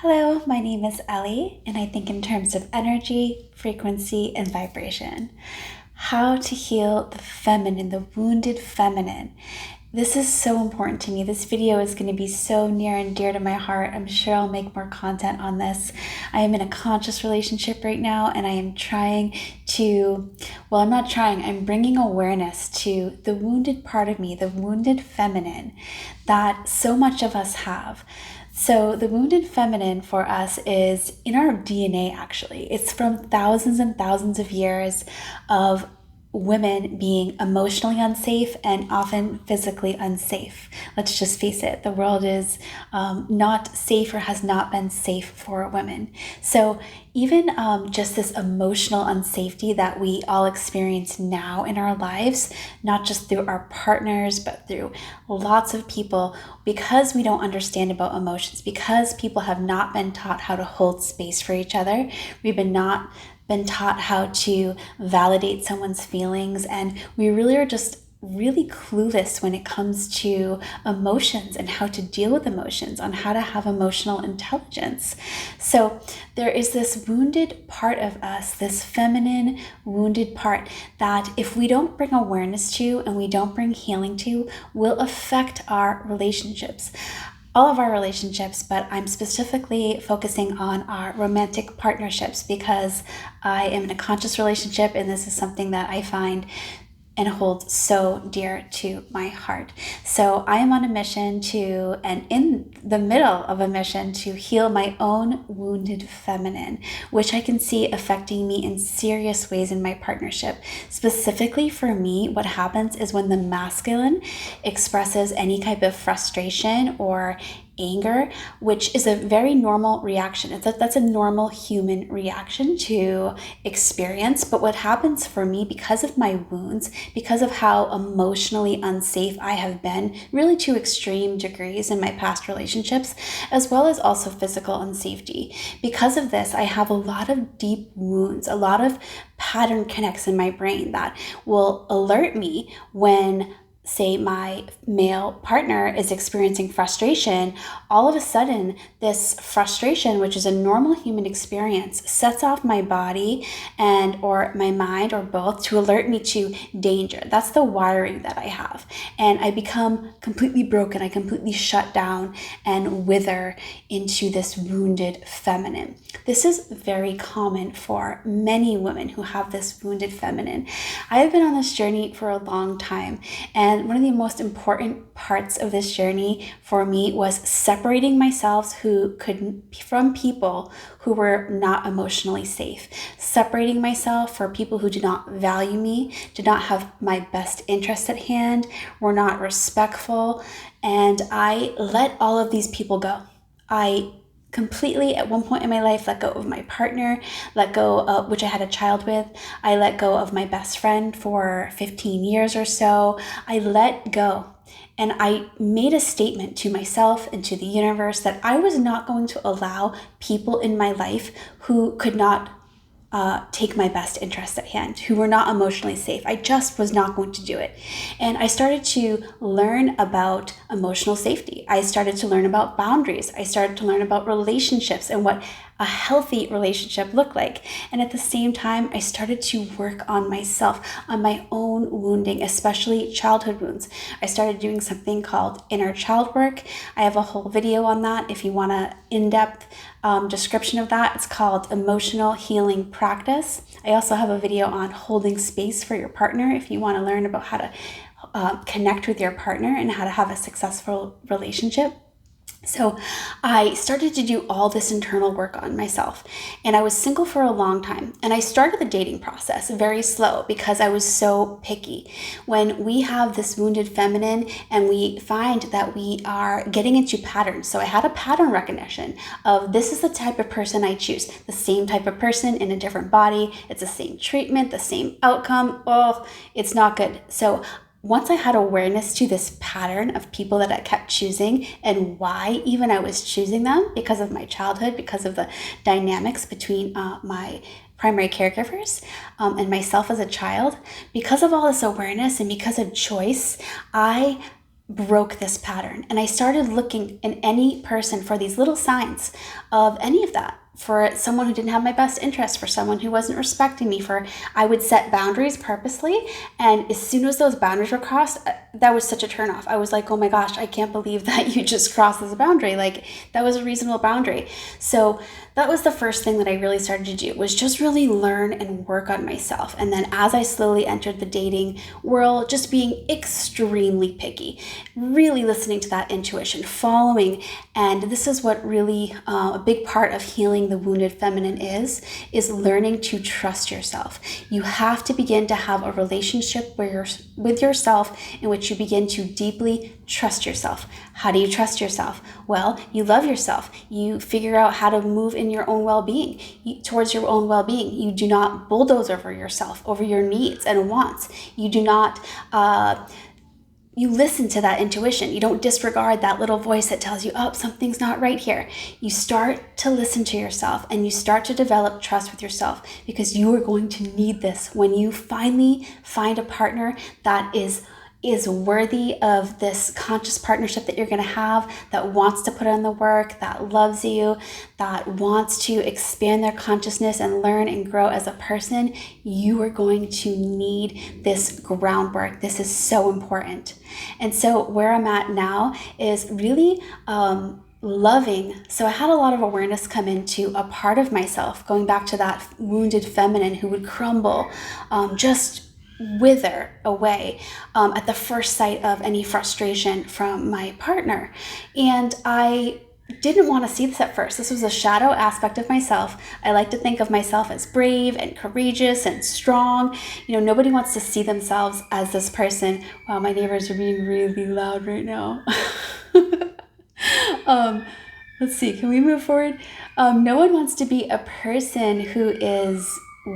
Hello, my name is Ellie, and I think in terms of energy, frequency, and vibration. How to heal the feminine, the wounded feminine. This is so important to me. This video is going to be so near and dear to my heart. I'm sure I'll make more content on this. I am in a conscious relationship right now, and I am trying to, well, I'm not trying, I'm bringing awareness to the wounded part of me, the wounded feminine that so much of us have. So the wounded feminine for us is in our DNA, actually. It's from thousands and thousands of years of women being emotionally unsafe and often physically unsafe. Let's just face it, the world is not safe or has not been safe for women. So even just this emotional unsafety that we all experience now in our lives, not just through our partners, but through lots of people, because we don't understand about emotions, because people have not been taught how to hold space for each other, we've not been taught how to validate someone's feelings, and we really are just really clueless when it comes to emotions and how to deal with emotions, on how to have emotional intelligence. So there is this wounded part of us, this feminine wounded part that if we don't bring awareness to and we don't bring healing to, will affect our relationships. All of our relationships, but I'm specifically focusing on our romantic partnerships because I am in a conscious relationship, and this is something that I find and hold so dear to my heart. So I am on a mission to, and in the middle of a mission to heal my own wounded feminine, which I can see affecting me in serious ways in my partnership. Specifically for me, what happens is when the masculine expresses any type of frustration or anger, which is a very normal reaction. That's a normal human reaction to experience. But what happens for me, because of my wounds, because of how emotionally unsafe I have been, really to extreme degrees in my past relationships, as well as also physical unsafety. Because of this, I have a lot of deep wounds, a lot of pattern connects in my brain that will alert me when, say, my male partner is experiencing frustration. All of a sudden, this frustration, which is a normal human experience, sets off my body and or my mind or both to alert me to danger. That's the wiring that I have. And I become completely broken. I completely shut down and wither into this wounded feminine. This is very common for many women who have this wounded feminine. I have been on this journey for a long time, and one of the most important parts of this journey for me was separating myself from people who were not emotionally safe. Separating myself for people who did not value me, did not have my best interest at hand, were not respectful, and I let all of these people go. I completely, at one point in my life, let go of my partner, let go of, which I had a child with. I let go of my best friend for 15 years or so. I let go. And I made a statement to myself and to the universe that I was not going to allow people in my life who could not take my best interest at hand, who were not emotionally safe. I just was not going to do it. And I started to learn about emotional safety. I started to learn about boundaries. I started to learn about relationships and what a healthy relationship looked like. And at the same time, I started to work on myself, on my own wounding, especially childhood wounds. I started doing something called inner child work. I have a whole video on that if you want an in-depth description of that. It's called Emotional Healing Practice. I also have a video on holding space for your partner if you want to learn about how to connect with your partner and how to have a successful relationship. So I started to do all this internal work on myself, and I was single for a long time, and I started the dating process very slow because I was so picky. When we have this wounded feminine and we find that we are getting into patterns, so I had a pattern recognition of this is the type of person I choose, the same type of person in a different body, it's the same treatment, the same outcome. Oh, it's not good. So once I had awareness to this pattern of people that I kept choosing and why even I was choosing them, because of my childhood, because of the dynamics between my primary caregivers and myself as a child, because of all this awareness and because of choice, I broke this pattern. And I started looking in any person for these little signs of any of that. For someone who didn't have my best interest, for someone who wasn't respecting me, I would set boundaries purposely. And as soon as those boundaries were crossed, that was such a turnoff. I was like, oh my gosh, I can't believe that you just crossed this boundary. Like, that was a reasonable boundary. So that was the first thing that I really started to do, was just really learn and work on myself. And then as I slowly entered the dating world, just being extremely picky, really listening to that intuition, following. And this is what really a big part of healing the wounded feminine is learning to trust yourself. You have to begin to have a relationship with yourself in which you begin to deeply trust yourself. How do you trust yourself? Well, you love yourself. You figure out how to move in your own well-being, towards your own well-being. You do not bulldoze over yourself, over your needs and wants. You do not you listen to that intuition. You don't disregard that little voice that tells you, oh, something's not right here. You start to listen to yourself and you start to develop trust with yourself, because you are going to need this when you finally find a partner that is worthy of this conscious partnership that you're going to have, that wants to put in the work, that loves you, that wants to expand their consciousness and learn and grow as a person. You are going to need this groundwork. This is so important. And so where I'm at now is really loving. So I had a lot of awareness come into a part of myself, going back to that wounded feminine who would crumble, just wither away at the first sight of any frustration from my partner. And I didn't want to see this at first. This was a shadow aspect of myself. I like to think of myself as brave and courageous and strong. Nobody wants to see themselves as this person. Wow, my neighbors are being really loud right now. Let's see, can we move forward? No one wants to be a person who is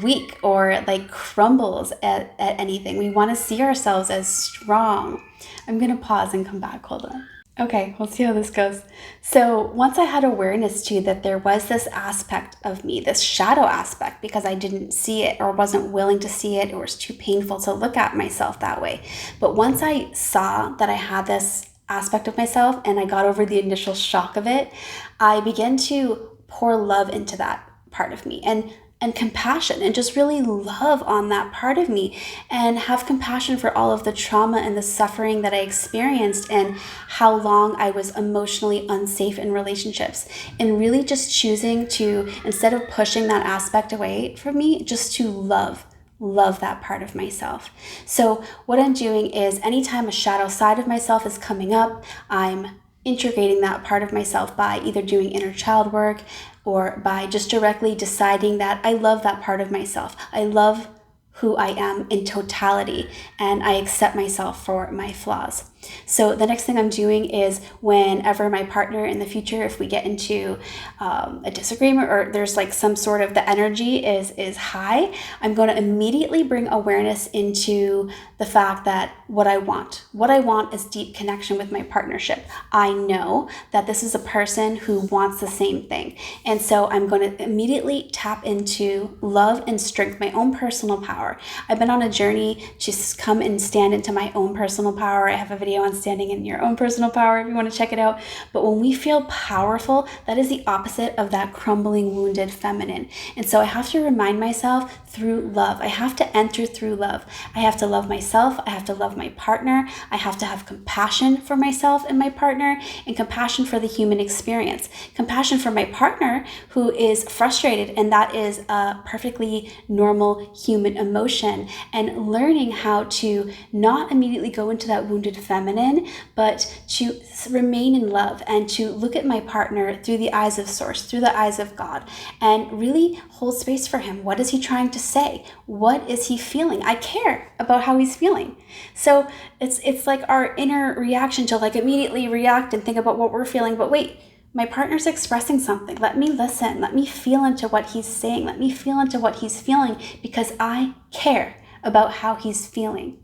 weak or like crumbles at anything. We want to see ourselves as strong. I'm going to pause and come back. Hold on. Okay, we'll see how this goes. So once I had awareness too that there was this aspect of me, this shadow aspect, because I didn't see it or wasn't willing to see it, or was too painful to look at myself that way. But once I saw that I had this aspect of myself and I got over the initial shock of it, I began to pour love into that part of me and compassion, and just really love on that part of me, and have compassion for all of the trauma and the suffering that I experienced, and how long I was emotionally unsafe in relationships, and really just choosing to, instead of pushing that aspect away from me, just to love that part of myself. So what I'm doing is, anytime a shadow side of myself is coming up, I'm integrating that part of myself by either doing inner child work, or by just directly deciding that I love that part of myself. I love who I am in totality, and I accept myself for my flaws. So the next thing I'm doing is, whenever my partner in the future, if we get into a disagreement, or there's like some sort of, the energy is high, I'm going to immediately bring awareness into the fact that what I want is deep connection with my partnership. I know that this is a person who wants the same thing. And so I'm going to immediately tap into love and strength, my own personal power. I've been on a journey to come and stand into my own personal power. I have a video on standing in your own personal power if you want to check it out. But when we feel powerful, that is the opposite of that crumbling, wounded feminine. And so I have to remind myself through love. I have to enter through love. I have to love myself. I have to love my partner. I have to have compassion for myself and my partner, and compassion for the human experience. Compassion for my partner who is frustrated, and that is a perfectly normal human emotion. And learning how to not immediately go into that wounded feminine, but to remain in love, and to look at my partner through the eyes of Source, through the eyes of God, and really hold space for him. What is he trying to say? What is he feeling? I care about how he's feeling. So it's like our inner reaction to like immediately react and think about what we're feeling. But wait, my partner's expressing something. Let me listen. Let me feel into what he's saying. Let me feel into what he's feeling, because I care about how he's feeling.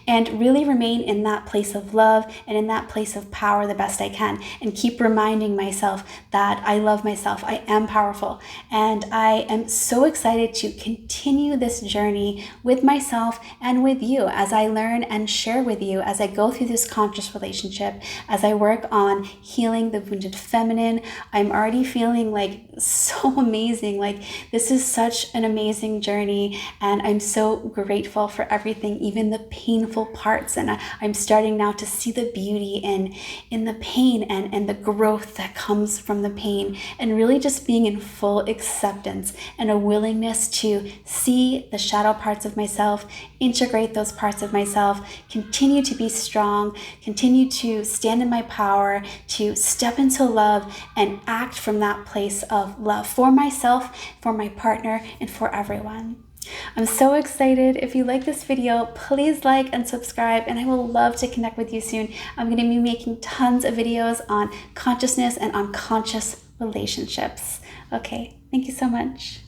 and really remain in that place of love and in that place of power the best I can, and keep reminding myself that I love myself, I am powerful, and I am so excited to continue this journey with myself and with you as I learn and share with you as I go through this conscious relationship, as I work on healing the wounded feminine. I'm already feeling like so amazing. Like, this is such an amazing journey, and I'm so grateful for everything, even the painful parts. And I'm starting now to see the beauty in the pain and the growth that comes from the pain, and really just being in full acceptance and a willingness to see the shadow parts of myself, integrate those parts of myself, continue to be strong, continue to stand in my power, to step into love and act from that place of love for myself, for my partner, and for everyone. I'm so excited. If you like this video, please like and subscribe, and I will love to connect with you soon. I'm going to be making tons of videos on consciousness and on conscious relationships. Okay, thank you so much.